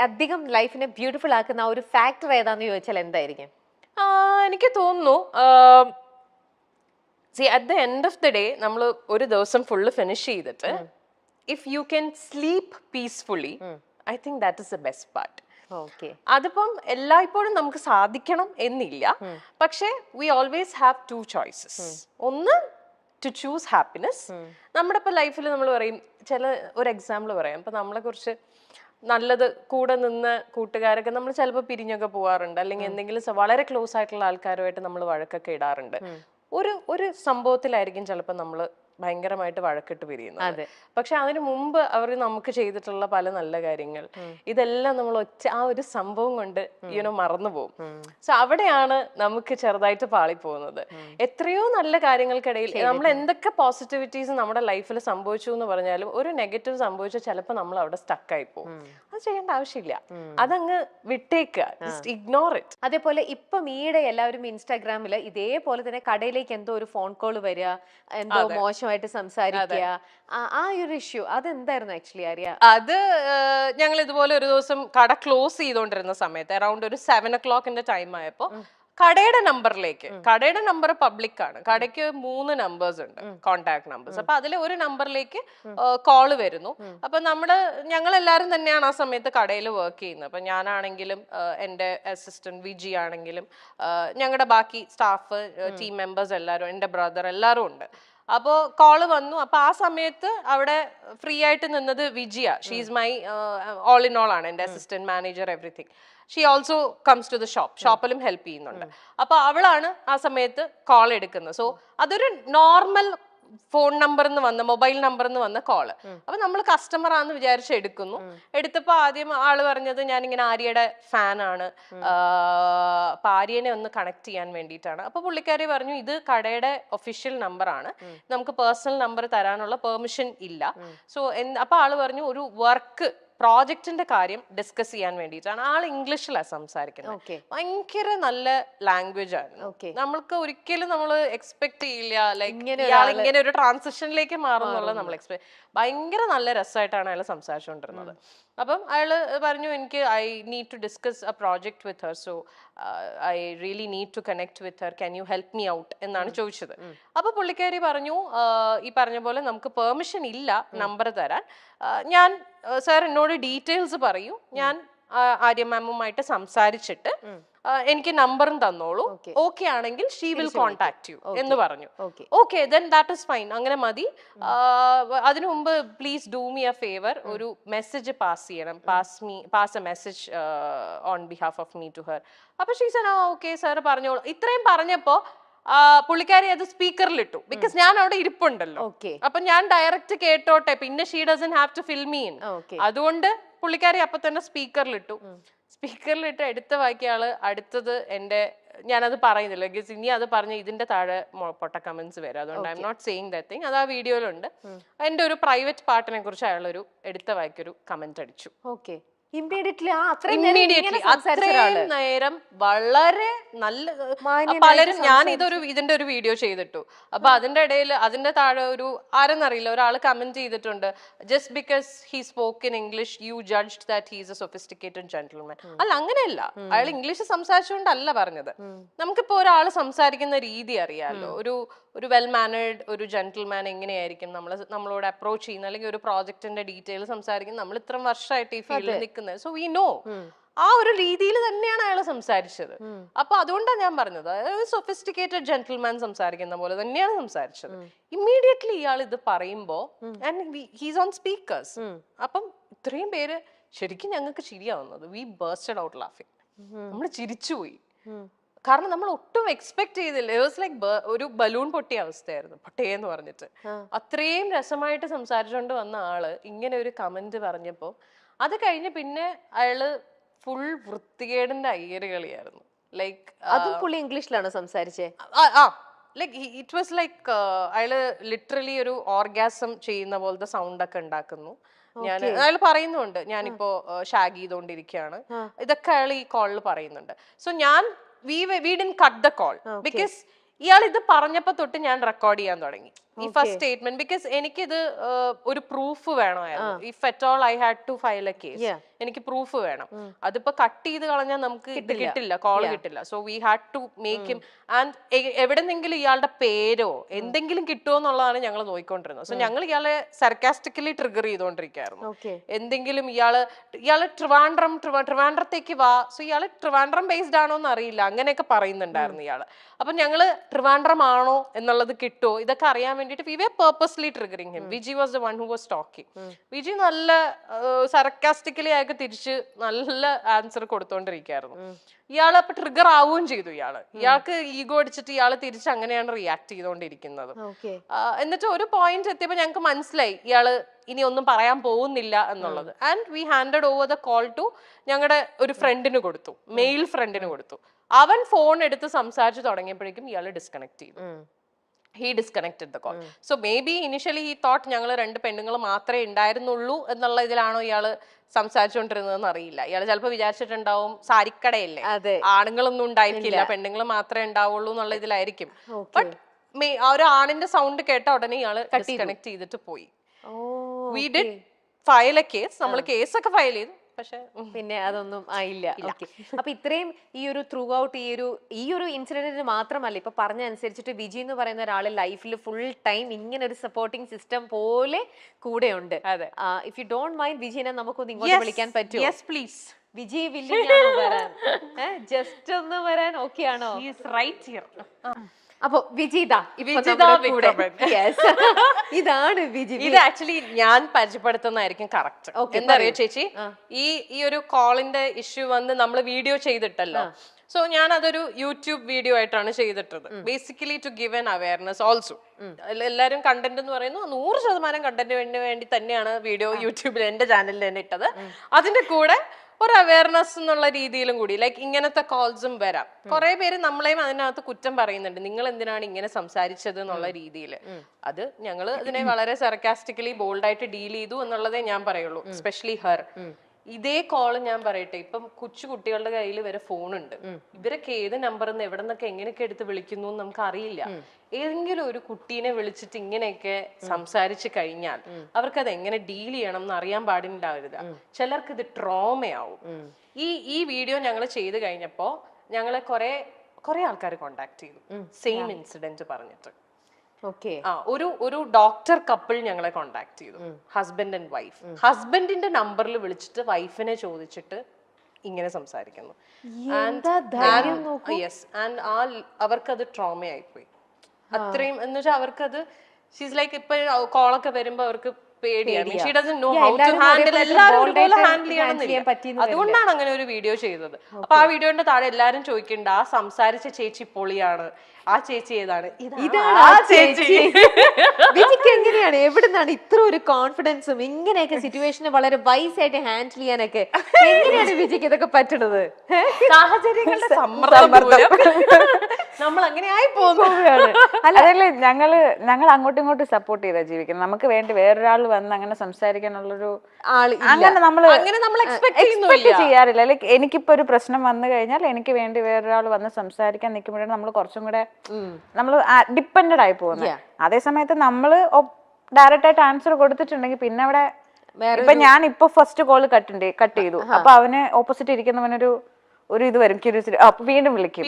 അധികം ലൈഫിനെ ബ്യൂട്ടിഫുൾ ആക്കുന്ന ഒരു ഫാക്ടർ ഏതാന്ന് ചോദിച്ചാൽ എന്തായിരിക്കും? എനിക്ക് തോന്നുന്നു at the end of the day നമ്മൾ ഒരു ദിവസം ഫുള്ള് ഫിനിഷ് ചെയ്തിട്ട് if you can sleep peacefully I think that is the best part. അതിപ്പം എല്ലായ്പ്പോഴും നമുക്ക് സാധിക്കണം എന്നില്ല, പക്ഷെ we always have two choices. ഒന്ന്, ടു ചൂസ് ഹാപ്പിനെസ്. നമ്മുടെ ഇപ്പൊ ലൈഫിൽ നമ്മൾ പറയും, ഒരു എക്സാമ്പിൾ പറയാം, ഇപ്പൊ നമ്മളെ കുറിച്ച് നല്ലത് കൂടെ നിന്ന് കൂട്ടുകാരൊക്കെ നമ്മൾ ചിലപ്പോൾ പിരിഞ്ഞൊക്കെ പോവാറുണ്ട്, അല്ലെങ്കിൽ എന്തെങ്കിലും വളരെ ക്ലോസ് ആയിട്ടുള്ള ആൾക്കാരുമായിട്ട് നമ്മൾ വഴക്കൊക്കെ ഇടാറുണ്ട്. ഒരു സംഭവത്തിലായിരിക്കും ചിലപ്പോൾ നമ്മൾ ഭയങ്കരമായിട്ട് വഴക്കിട്ട് പിരിയുന്നത്. പക്ഷെ അതിനു മുമ്പ് അവർ നമുക്ക് ചെയ്തിട്ടുള്ള പല നല്ല കാര്യങ്ങൾ, ഇതെല്ലാം നമ്മൾ ആ ഒരു സംഭവം കൊണ്ട് മറന്നു പോകും. സോ അവിടെയാണ് നമുക്ക് ചെറുതായിട്ട് പാളിപ്പോകുന്നത്. എത്രയോ നല്ല കാര്യങ്ങൾക്കിടയിൽ നമ്മൾ എന്തൊക്കെ പോസിറ്റിവിറ്റീസ് നമ്മുടെ ലൈഫിൽ സംഭവിച്ചു എന്ന് പറഞ്ഞാലും ഒരു നെഗറ്റീവ് സംഭവിച്ചാൽ ചിലപ്പോൾ നമ്മൾ അവിടെ സ്റ്റക്കായി പോകും. അത് ചെയ്യേണ്ട ആവശ്യമില്ല, അതങ്ങ് വിട്ടേക്കുക, ജസ്റ്റ് ഇഗ്നോർ ഇറ്റ്. അതേപോലെ ഇപ്പം ഈയിടെ എല്ലാവരും ഇൻസ്റ്റാഗ്രാമില് ഇതേപോലെ തന്നെ കടയിലേക്ക് എന്തോ ഒരു ഫോൺ കോൾ വരിക, എന്തോ മോശമായിട്ട് സംസാരിക്കുക, ആ ഒരു ഇഷ്യൂ അതെന്തായിരുന്നു ആക്ച്വലി അറിയാം? അത് ഞങ്ങൾ ഇതുപോലെ ഒരു ദിവസം കട ക്ലോസ് ചെയ്തോണ്ടിരുന്ന സമയത്ത് അറൌണ്ട് ഒരു 7 o'clock ടൈം ആയപ്പോ കടയുടെ നമ്പറിലേക്ക്, കടയുടെ നമ്പർ പബ്ലിക് ആണ്, കടയ്ക്ക് 3 നമ്പേഴ്സ് ഉണ്ട്, കോണ്ടാക്ട് നമ്പേഴ്സ്. അപ്പൊ അതിൽ ഒരു നമ്പറിലേക്ക് കോള് വരുന്നു. അപ്പൊ ഞങ്ങൾ എല്ലാവരും തന്നെയാണ് ആ സമയത്ത് കടയിൽ വർക്ക് ചെയ്യുന്നത്. അപ്പൊ ഞാനാണെങ്കിലും എൻ്റെ അസിസ്റ്റന്റ് വിജി ആണെങ്കിലും ഞങ്ങളുടെ ബാക്കി സ്റ്റാഫ് ടീം മെമ്പേഴ്സ് എല്ലാവരും, എൻ്റെ ബ്രദർ എല്ലാവരും ഉണ്ട്. അപ്പോൾ കോള് വന്നു. അപ്പൊ ആ സമയത്ത് അവിടെ ഫ്രീ ആയിട്ട് നിന്നത് Vijiya. She's my all in all ആണ്, എൻ്റെ assistant manager, everything. She also comes to the ഷോപ്പിലും ഹെൽപ്പ് ചെയ്യുന്നുണ്ട്. അപ്പൊ അവളാണ് ആ സമയത്ത് കോൾ എടുക്കുന്നത്. സോ അതൊരു നോർമൽ ഫോൺ നമ്പറിന്ന് വന്ന, മൊബൈൽ നമ്പറിന്ന് വന്ന കോള്. അപ്പൊ നമ്മൾ കസ്റ്റമർ ആണെന്ന് വിചാരിച്ച് എടുക്കുന്നു. എടുത്തപ്പോ ആദ്യം ആള് പറഞ്ഞത് ഞാനിങ്ങനെ ആര്യയുടെ ഫാനാണ്, അപ്പൊ ആര്യനെ ഒന്ന് കണക്ട് ചെയ്യാൻ വേണ്ടിയിട്ടാണ്. അപ്പൊ പുള്ളിക്കാരി പറഞ്ഞു ഇത് കടയുടെ ഒഫീഷ്യൽ നമ്പർ ആണ്, നമുക്ക് പേഴ്സണൽ നമ്പർ തരാനുള്ള പെർമിഷൻ ഇല്ല. സോ അപ്പൊ ആള് പറഞ്ഞു ഒരു വർക്ക് പ്രോജക്റ്റിന്റെ കാര്യം ഡിസ്കസ് ചെയ്യാൻ വേണ്ടിയിട്ടാണ്. ആൾ ഇംഗ്ലീഷിലാണ് സംസാരിക്കുന്നത്. ഭയങ്കര നല്ല ലാംഗ്വേജ് ആണ്. നമ്മൾക്ക് ഒരിക്കലും നമ്മൾ എക്സ്പെക്ട് ചെയ്യില്ല ലൈക്ക് ഇയാൾ ഇങ്ങനെ ഒരു ട്രാൻസിഷനിലേക്ക് മാറുന്നുള്ള നമ്മൾ എക്സ്പെക്ട്. ഭയങ്കര നല്ല രസമായിട്ടാണ് അയാൾ സംസാരിച്ചുകൊണ്ടിരുന്നത്. അപ്പം അയാള് പറഞ്ഞു എനിക്ക് I need to discuss a project with her, so I really need to connect with her, can you help me out എന്നാണ് ചോദിച്ചത്. അപ്പൊ പുള്ളിക്കാരി പറഞ്ഞു ഈ പറഞ്ഞ പോലെ നമുക്ക് പെർമിഷൻ ഇല്ല നമ്പർ തരാൻ, ഞാൻ സാർ എന്നോട് ഡീറ്റെയിൽസ് പറയൂ, ഞാൻ ആര്യ മാമുമായിട്ട് സംസാരിച്ചിട്ട് എനിക്ക് നമ്പറും തന്നോളൂ, ഓക്കെ ആണെങ്കിൽ ഷീ വിൽ കോൺടാക്ട് യു എന്ന് പറഞ്ഞു. Okay then that is fine, അങ്ങനെ മതി. അതിനു മുമ്പ് please do me a favour, ഒരു മെസ്സേജ് പാസ് ചെയ്യണം, pass a message on behalf of me to her. അപ്പൊ ഷീ സെഡ് ഓക്കെ സാർ പറഞ്ഞോളൂ. ഇത്രയും പറഞ്ഞപ്പോ പുള്ളിക്കാരി അത് സ്പീക്കറിൽ ഇട്ടു, ബിക്കോസ് ഞാൻ അവിടെ ഇരിപ്പുണ്ടല്ലോ. അപ്പൊ ഞാൻ ഡയറക്റ്റ് കേട്ടോട്ടെ, പിന്നെ she doesn't have to fill me in. അതുകൊണ്ട് പുള്ളിക്കാരി അപ്പൊ തന്നെ സ്പീക്കറിലിട്ടു. സ്പീക്കറിലിട്ട് എടുത്ത വാക്കിയാള് അടുത്തത് ഞാനത് പറയുന്നില്ല, ബിക്കോസ് ഇനി അത് പറഞ്ഞ് ഇതിന്റെ താഴെ പൊട്ട കമന്റ്സ് വരും. അതുകൊണ്ട് I am not saying that thing. അത് ആ വീഡിയോയിലുണ്ട്. എന്റെ ഒരു പ്രൈവറ്റ് പാർട്ടിനെ കുറിച്ച് അയാളൊരു എടുത്ത വാക്കിയൊരു കമന്റ് അടിച്ചു. അത്രയും നേരം വളരെ നല്ല പലരും, ഞാൻ ഇതിന്റെ ഒരു വീഡിയോ ചെയ്തിട്ടു. അപ്പൊ അതിന്റെ ഇടയിൽ അതിന്റെ താഴെ ഒരു ആരെന്നറിയില്ല ഒരാൾ കമന്റ് ചെയ്തിട്ടുണ്ട്, just because he spoke in English you judged that he is a sophisticated gentleman. അല്ല, അങ്ങനെയല്ല. അയാൾ ഇംഗ്ലീഷ് സംസാരിച്ചുകൊണ്ടല്ല പറഞ്ഞത്. നമുക്കിപ്പോ ഒരാൾ സംസാരിക്കുന്ന രീതി അറിയാലോ. ഒരു വെൽ മാനേർഡ് ഒരു ജെന്റിൽമാൻ എങ്ങനെയായിരിക്കും നമ്മളോട് അപ്രോച്ച് ചെയ്യുന്നത്, അല്ലെങ്കിൽ ഒരു പ്രോജക്റ്റിന്റെ ഡീറ്റെയിൽ സംസാരിക്കുന്നത്. നമ്മൾ ഇത്രയും വർഷമായിട്ട് ഈ ഫീൽഡിൽ നിൽക്കുന്നത്, സോ വി നോ. ആ ഒരു രീതിയിൽ തന്നെയാണ് അയാൾ സംസാരിച്ചത്. അപ്പൊ അതുകൊണ്ടാണ് ഞാൻ പറഞ്ഞത്, സൊഫിസ്റ്റിക്കേറ്റഡ് ജെന്റിൽമാൻ സംസാരിക്കുന്ന പോലെ തന്നെയാണ് സംസാരിച്ചത്. ഇമ്മീഡിയറ്റ്ലി ഇയാൾ ഇത് പറയുമ്പോ ഹീസ് ഓൺ സ്പീക്കേഴ്സ്. അപ്പം ഇത്രയും പേര് ശരിക്കും ഞങ്ങൾക്ക് ചിരിയാവുന്നത്, വി ബേർസ്റ്റഡ് ഔട്ട് ലാഫിങ്. നമ്മൾ ചിരിച്ചുപോയി, കാരണം നമ്മൾ ഒട്ടും എക്സ്പെക്ട് ചെയ്തില്ല. ഇറ്റ് വാസ് ലൈക്ക് ഒരു ബലൂൺ പൊട്ടിയ അവസ്ഥയായിരുന്നു, പൊട്ടേന്ന് പറഞ്ഞിട്ട്. അത്രയും രസമായിട്ട് സംസാരിച്ചുകൊണ്ട് വന്ന ആള് ഇങ്ങനെ ഒരു കമന്റ് പറഞ്ഞപ്പോ അത് കഴിഞ്ഞ് പിന്നെ അയാള് ഫുൾ വൃത്തികേടിന്റെ അയ്യരുകളിയായിരുന്നു. ലൈക്ക് അതും പുള്ളി ഇംഗ്ലീഷിലാണോ സംസാരിച്ചേ? ലൈക്ക് ഇറ്റ് വാസ് ലൈക്ക് അയാള് ലിറ്ററലി ഒരു ഓർഗാസം ചെയ്യുന്ന പോലത്തെ സൗണ്ട് ഒക്കെ ഉണ്ടാക്കുന്നു. അയാൾ പറയുന്നുണ്ട് ഞാനിപ്പോ ഷാഗ് ചെയ്തോണ്ടിരിക്കുകയാണ്, ഇതൊക്കെ അയാൾ ഈ കോളിൽ പറയുന്നുണ്ട്. So we didn't cut the call because ഇയാൾ ഇത് പറഞ്ഞപ്പോ തൊട്ട് ഞാൻ റെക്കോർഡ് ചെയ്യാൻ തുടങ്ങി. ഈ ഫസ്റ്റ് സ്റ്റേറ്റ്മെന്റ് ബിക്കോസ് എനിക്കിത് ഒരു പ്രൂഫ് വേണമായിരുന്നു. If at all I had to file a case, എനിക്ക് പ്രൂഫ് വേണം. അതിപ്പോ കട്ട് ചെയ്ത് കളഞ്ഞാൽ നമുക്ക് ഇത് കിട്ടില്ല, കോൾ കിട്ടില്ല. So we had to make him. And എവിടെന്നെങ്കിലും ഇയാളുടെ പേരോ എന്തെങ്കിലും കിട്ടുമോ എന്നുള്ളതാണ് ഞങ്ങൾ നോക്കിക്കൊണ്ടിരുന്നത്. സോ ഞങ്ങൾ ഇയാളെ സർക്കാസ്റ്റിക്കലി ട്രിഗർ ചെയ്തോണ്ടിരിക്കുകയായിരുന്നു. എന്തെങ്കിലും ഇയാള് ട്രിവാൻഡ്രത്തേക്ക് വാ, സോ ഇയാള് ട്രിവാൻഡ്രം ബേസ്ഡ് ആണോ എന്ന് അറിയില്ല, അങ്ങനെയൊക്കെ പറയുന്നുണ്ടായിരുന്നു ഇയാള്. അപ്പൊ ഞങ്ങള് ട്രിവാൻഡ്രം ആണോ എന്നുള്ളത് കിട്ടുമോ ഇതൊക്കെ അറിയാൻ വേണ്ടിട്ട് we were purposely triggering him. Viji was the one who was talking. Viji നല്ല സർക്കാസ്റ്റിക്കലി ആയിട്ട് തിരിച്ച് നല്ല ആൻസർ കൊടുത്തോണ്ടിരിക്കുകയായിരുന്നു. ഇയാള് അപ്പൊ ട്രിഗർ ആവുകയും ചെയ്തു. ഇയാൾക്ക് ഈഗോ അടിച്ചിട്ട് ഇയാള് തിരിച്ച് അങ്ങനെയാണ് റിയാക്ട് ചെയ്തുകൊണ്ടിരിക്കുന്നത്. എന്നിട്ട് ഒരു പോയിന്റ് എത്തിയപ്പോ ഞങ്ങൾക്ക് മനസ്സിലായി ഇയാള് ഇനി ഒന്നും പറയാൻ പോകുന്നില്ല എന്നുള്ളത്. And we handed over the call to ഞങ്ങളുടെ ഒരു ഫ്രണ്ടിന് കൊടുത്തു, മെയിൽ ഫ്രണ്ടിന് കൊടുത്തു. അവൻ ഫോൺ എടുത്ത് സംസാരിച്ചു തുടങ്ങിയപ്പോഴേക്കും ഇയാള് ഡിസ്കണക്ട് ചെയ്തു. He disconnected the call. So may be initially he thought ഞങ്ങൾ 2 പെണ്ണുങ്ങൾ മാത്രമേ ഉണ്ടായിരുന്നുള്ളൂ എന്നുള്ള ഇതിലാണോ ഇയാള് സംസാരിച്ചുകൊണ്ടിരുന്നതെന്ന് അറിയില്ല. ഇയാള് ചിലപ്പോ വിചാരിച്ചിട്ടുണ്ടാവും സാരിക്കടയല്ലേ, ആണുങ്ങളൊന്നും ഉണ്ടായിരിക്കില്ല, പെണ്ണുങ്ങൾ മാത്രമേ ഉണ്ടാവുള്ളൂ എന്നുള്ള ഇതിലായിരിക്കും. ബട്ട് ഒരു ആണിന്റെ സൗണ്ട് കേട്ട ഉടനെ ഇയാള് ഡിസ്കണക്ട് ചെയ്തിട്ട് പോയി. We did file a case. നമ്മൾ കേസൊക്കെ ഫയൽ ചെയ്തു, പക്ഷെ പിന്നെ അതൊന്നും ആയില്ല. അപ്പൊ ഇത്രയും ഈ ഒരു ത്രൂ ഔട്ട് ഈ ഒരു ഇൻസിഡന്റിന് മാത്രമല്ല, ഇപ്പൊ പറഞ്ഞ അനുസരിച്ചിട്ട് വിജി എന്ന് പറയുന്ന ഒരാള് ലൈഫിൽ ഫുൾ ടൈം ഇങ്ങനെ ഒരു സപ്പോർട്ടിംഗ് സിസ്റ്റം പോലെ കൂടെ ഉണ്ട്. ഇഫ് യു ഡോണ്ട് മൈൻഡ് വിജയിനെ നമുക്കൊന്ന് ഇങ്ങോട്ട് വിളിക്കാൻ പറ്റുമോ? Yes please. വിജയ് വില്ലിങ്ങാണോ വരാൻ? ജസ്റ്റ് വരാൻ ഓക്കെ ആണോ? Right here. അപ്പൊ വിജിത ഇതാണ് വിജി. ഇത് ആക്ച്വലി ഞാൻ പരിചയപ്പെടുത്തുന്നതായിരിക്കും കറക്റ്റ്. എന്താ അറിയോ ചേച്ചി, ഈ ഒരു കോളിന്റെ ഇഷ്യൂ വന്ന് നമ്മൾ വീഡിയോ ചെയ്തിട്ടല്ലോ. സോ ഞാൻ അതൊരു യൂട്യൂബ് വീഡിയോ ആയിട്ടാണ് ചെയ്തിട്ടത്. Basically to give an awareness also. എല്ലാവരും കണ്ടന്റ് എന്ന് പറയുന്നു 100% കണ്ടന്റിന് വേണ്ടി തന്നെയാണ് വീഡിയോ യൂട്യൂബിൽ എന്റെ ചാനലിൽ തന്നെ ഇട്ടത്. അതിന്റെ കൂടെ ഒരു അവയർനെസ് എന്നുള്ള രീതിയിലും കൂടി, ലൈക്ക് ഇങ്ങനത്തെ കോൾസും വരാം. കുറെ പേര് നമ്മളെയും അതിനകത്ത് കുറ്റം പറയുന്നുണ്ട്, നിങ്ങൾ എന്തിനാണ് ഇങ്ങനെ സംസാരിച്ചത് എന്നുള്ള രീതിയിൽ. അത് ഞങ്ങൾ ഇതിനെ വളരെ സർക്കാസ്റ്റിക്കലി ബോൾഡായിട്ട് ഡീൽ ചെയ്തു എന്നുള്ളതേ ഞാൻ പറയുള്ളൂ. എസ്പെഷ്യലി ഹർ. ഇതേ കോള് ഞാൻ പറയട്ടെ, ഇപ്പം കൊച്ചു കുട്ടികളുടെ കയ്യിൽ വരെ ഫോണുണ്ട്. ഇവരൊക്കെ ഏത് നമ്പറിൽ നിന്ന് എവിടെ നിന്നൊക്കെ എങ്ങനെയൊക്കെ എടുത്ത് വിളിക്കുന്നു എന്ന് നമുക്ക് അറിയില്ല. ഏതെങ്കിലും ഒരു കുട്ടീനെ വിളിച്ചിട്ട് ഇങ്ങനെയൊക്കെ സംസാരിച്ചു കഴിഞ്ഞാൽ അവർക്കത് എങ്ങനെ ഡീൽ ചെയ്യണം എന്ന് അറിയാൻ പാടില്ലാവില്ല. ചിലർക്ക് ഇത് ട്രോമയാവും. ഈ വീഡിയോ ഞങ്ങൾ ചെയ്ത് കഴിഞ്ഞപ്പോ ഞങ്ങളെ കുറെ ആൾക്കാർ കോണ്ടാക്ട് ചെയ്തു, സെയിം ഇൻസിഡന്റ് പറഞ്ഞിട്ട്. ഒരു ഡോക്ടർ കപ്പിൾ ഞങ്ങളെ കോണ്ടാക്ട് ചെയ്തു, ഹസ്ബൻഡ് ആൻഡ് വൈഫ്. ഹസ്ബൻഡിന്റെ നമ്പറിൽ വിളിച്ചിട്ട് വൈഫിനെ ചോദിച്ചിട്ട് ഇങ്ങനെ സംസാരിക്കുന്നു. അവർക്കത് ട്രോമയായിപ്പോയി. അത്രയും എന്ന് വെച്ചാൽ അവർക്കത് ഷീസ് ലൈക്ക് ഇപ്പൊ കോളൊക്കെ വരുമ്പോ അവർക്ക് പേടിയാണ്. She doesn't know how to handle. എല്ലാവരും ഒരുപോലെ ഹാൻഡിൽ ചെയ്യണമെന്നില്ല. അതുകൊണ്ടാണ് അങ്ങനെ ഒരു വീഡിയോ ചെയ്തത്. അപ്പൊ ആ വീഡിയോന്റെ താഴെ എല്ലാരും ചോദിക്കണ്ട, ആ സംസാരിച്ച ചേച്ചി പൊളിയാണ്, ആ ചേച്ചി ഏതാണ്? ഇതാണ് ആ ചേച്ചി. വിജിക്ക് എങ്ങനെയാണ്, എവിടുന്നാണ് ഇത്ര ഒരു കോൺഫിഡൻസും ഇങ്ങനെയൊക്കെ സിറ്റുവേഷനെ വളരെ വൈസ് ആയിട്ട് ഹാൻഡിൽ ചെയ്യാനൊക്കെ എങ്ങനെയാണ് വിജിക്ക് ഇതൊക്കെ പറ്റണത്? സാഹചര്യങ്ങളുടെ സമ്മർദ്ദം നമ്മൾ അങ്ങനെ ആയി പോകുന്നതാണ്. അതല്ലേ ഞങ്ങൾ അങ്ങോട്ടും ഇങ്ങോട്ടും സപ്പോർട്ട് ചെയ്താ ജീവിക്കുന്നത്. നമുക്ക് വേണ്ടി വേറൊരാൾ വന്ന് അങ്ങനെ സംസാരിക്കാനുള്ളൊരു അങ്ങനെ നമ്മൾ എക്സ്പെക്ട് ചെയ്യാറില്ല. ലൈക്ക് എനിക്കിപ്പോ ഒരു പ്രശ്നം വന്നു കഴിഞ്ഞാൽ എനിക്ക് വേണ്ടി വേറൊരാൾ വന്ന് സംസാരിക്കാൻ നിൽക്കുമ്പോഴാണ് നമ്മൾ കുറച്ചും കൂടെ നമ്മൾ ഡിപ്പെൻഡഡ് ആയി പോകുന്നത്. അതേ സമയത്ത് നമ്മള് ഡയറക്റ്റ് ആയിട്ട് ആൻസർ കൊടുത്തിട്ടുണ്ടെങ്കിൽ പിന്നെ അവിടെ ഇപ്പൊ ഞാൻ ഇപ്പൊ ഫസ്റ്റ് കോള് കട്ട് ചെയ്തു. അപ്പൊ അവന് ഓപ്പോസിറ്റ് ഇരിക്കുന്നവനൊരു ഇത് വരും, ക്യൂരിയോസിറ്റി. അപ്പൊ വീണ്ടും വിളിക്കും.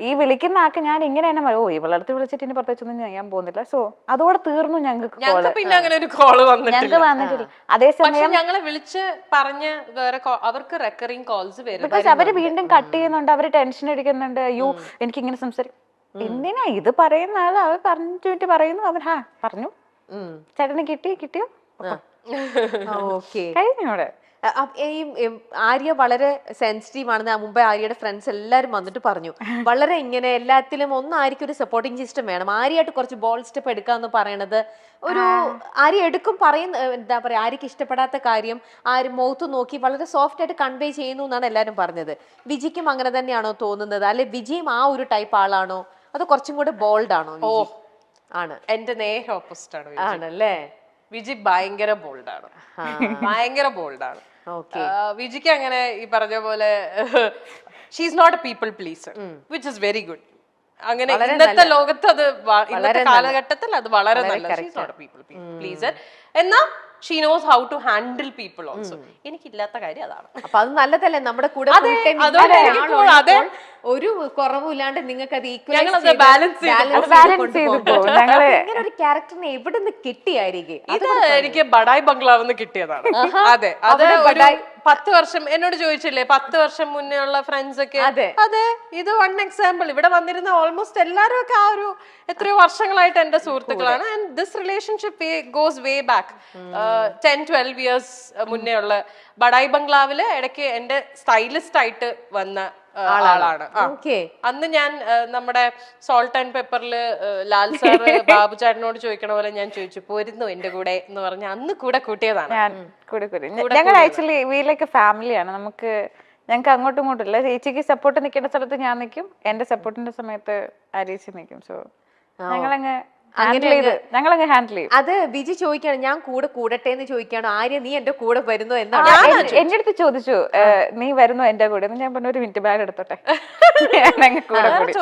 ഈ വിളിക്കുന്ന ആൾക്ക് ഞാൻ ഇങ്ങനെ തന്നെ ഇവളടുത്ത് വിളിച്ചിട്ട് ഇനി പ്രത്യേകിച്ചൊന്നും ചെയ്യാൻ പോകുന്നില്ല. സോ അതോടെ തീർന്നു ഞങ്ങൾക്ക് ഞങ്ങൾക്ക് വന്നിട്ടില്ല. അതേസമയം ഞങ്ങളെ വിളിച്ച് പറഞ്ഞ് വേറെ അവർക്ക് റെക്കറിംഗ് കോൾസ് വരും. ബിക്കോസ് അവര് വീണ്ടും കട്ട് ചെയ്യുന്നുണ്ട്, അവര് ടെൻഷൻ അടിക്കുന്നുണ്ട്. അയ്യോ എനിക്ക് ഇങ്ങനെ സംസാരിക്കും. എന്തിനാ ഇത് പറയുന്ന ആൾ അവർ പറഞ്ഞിട്ട് പറയുന്നു. അവർ പറഞ്ഞു ചേട്ടന് കിട്ടിയോ കഴിഞ്ഞോടെ. ആര്യ വളരെ സെൻസിറ്റീവ് ആണെന്ന് മുമ്പേ ആര്യയുടെ ഫ്രണ്ട്സ് എല്ലാരും വന്നിട്ട് പറഞ്ഞു. വളരെ ഇങ്ങനെ എല്ലാത്തിലും ആര്യക്ക് ഒരു സപ്പോർട്ടിങ് സിസ്റ്റം വേണം. ആര്യയായിട്ട് കുറച്ച് ബോൾ സ്റ്റെപ്പ് എടുക്കാന്ന് പറയണത് ഒരു ആര്യ എടുക്കും. പറയുന്ന എന്താ പറയാ, ആര്യക്ക് ഇഷ്ടപ്പെടാത്ത കാര്യം ആര് മുഖത്ത് നോക്കി വളരെ സോഫ്റ്റ് ആയിട്ട് കൺവേ ചെയ്യുന്നു എന്നാണ് എല്ലാരും പറഞ്ഞത്. വിജിക്കും അങ്ങനെ തന്നെയാണോ തോന്നുന്നത്? അല്ലെ വിജിയും ആ ഒരു ടൈപ്പ് ആളാണോ, അത് കുറച്ചും കൂടെ ബോൾഡ് ആണോ? ആണ്. എന്റെ നേരെ ഓപ്പോസിറ്റ് ആണ്. ആണല്ലേ? വിജി ഭയങ്കര ബോൾഡാണ്, ഭയങ്കര ബോൾഡാണ്. വിജിക്ക് അങ്ങനെ ഈ പറഞ്ഞ പോലെ she is not a people pleaser, which is very good. അങ്ങനെ ഇന്നത്തെ ലോകത്ത് അത് ഇന്നത്തെ കാലഘട്ടത്തിൽ അത് വളരെ നല്ല പീപ്പിൾ പ്ലീസർ. എന്നാ she knows how to handle people also. എനിക്കില്ലാത്ത കാര്യം അതാണ്. അപ്പൊ അത് നല്ലതല്ലേ, നമ്മുടെ കൂടെ ഒരു കുറവില്ലാണ്ട് നിങ്ങൾക്ക് അത് ഞങ്ങളത് ബാലൻസ് ഇങ്ങനെ ഒരു ക്യാരക്ടറിനെ എവിടെ നിന്ന് കിട്ടിയായിരിക്കും? ഇത് എനിക്ക് ബഡായി ബംഗ്ലാവ് കിട്ടിയതാണ്. അതെ, അത് 10 വർഷം എന്നോട് ചോദിച്ചില്ലേ 10 വർഷം മുന്നേ ഉള്ള ഫ്രണ്ട്സ് ഒക്കെ. അതെ, ഇത് വൺ എക്സാമ്പിൾ. ഇവിടെ വന്നിരുന്ന ഓൾമോസ്റ്റ് എല്ലാരും ഒക്കെ ആ ഒരു എത്രയോ വർഷങ്ങളായിട്ട് എന്റെ സുഹൃത്തുക്കളാണ്. And this relationship goes way back 10-12 years മുന്നേ ഉള്ള. ബഡായി ബംഗ്ലാവില് ഇടയ്ക്ക് എന്റെ സ്റ്റൈലിസ്റ്റ് ആയിട്ട് വന്ന ആളാണ്. അന്ന് ഞാൻ നമ്മുടെ സോൾട്ട് ആൻഡ് പെപ്പറില് ലാൽ സാർ ബാബു ചേട്ടനോട് ചോദിക്കണ പോലെ ഞാൻ ചോദിച്ചു, പോരുന്നു എന്റെ കൂടെ എന്ന് പറഞ്ഞ അന്ന് കൂടെ കൂട്ടിയതാണ്. ഞങ്ങൾ ആക്ച്വലി വീട്ടിലേക്ക് ഫാമിലിയാണ്. ഞങ്ങൾക്ക് അങ്ങോട്ടും ഇങ്ങോട്ടും ഇല്ല. ചേച്ചിക്ക് സപ്പോർട്ട് നിൽക്കേണ്ട സ്ഥലത്ത് ഞാൻ നിൽക്കും, എന്റെ സപ്പോർട്ടിന്റെ സമയത്ത് അരീച്ചി നിൽക്കും. സോ ഞങ്ങളങ്ങ് ഹാൻഡിൽ ചെയ്യും. അത് ബിജി ചോദിക്കാണ്, ഞാൻ കൂടട്ടെ എന്ന് ചോദിക്കാണോ, ആര്യ നീ എന്റെ കൂടെ വരുന്നോ എന്നാണ് എന്റെ അടുത്ത് ചോദിച്ചു, നീ വരുന്നോ എന്റെ കൂടെ? ഞാൻ പറഞ്ഞു, ഒരു മിനിറ്റ് ബാഗ് എടുത്തോട്ടെ, ഞാൻ കൂടെ കൂടി.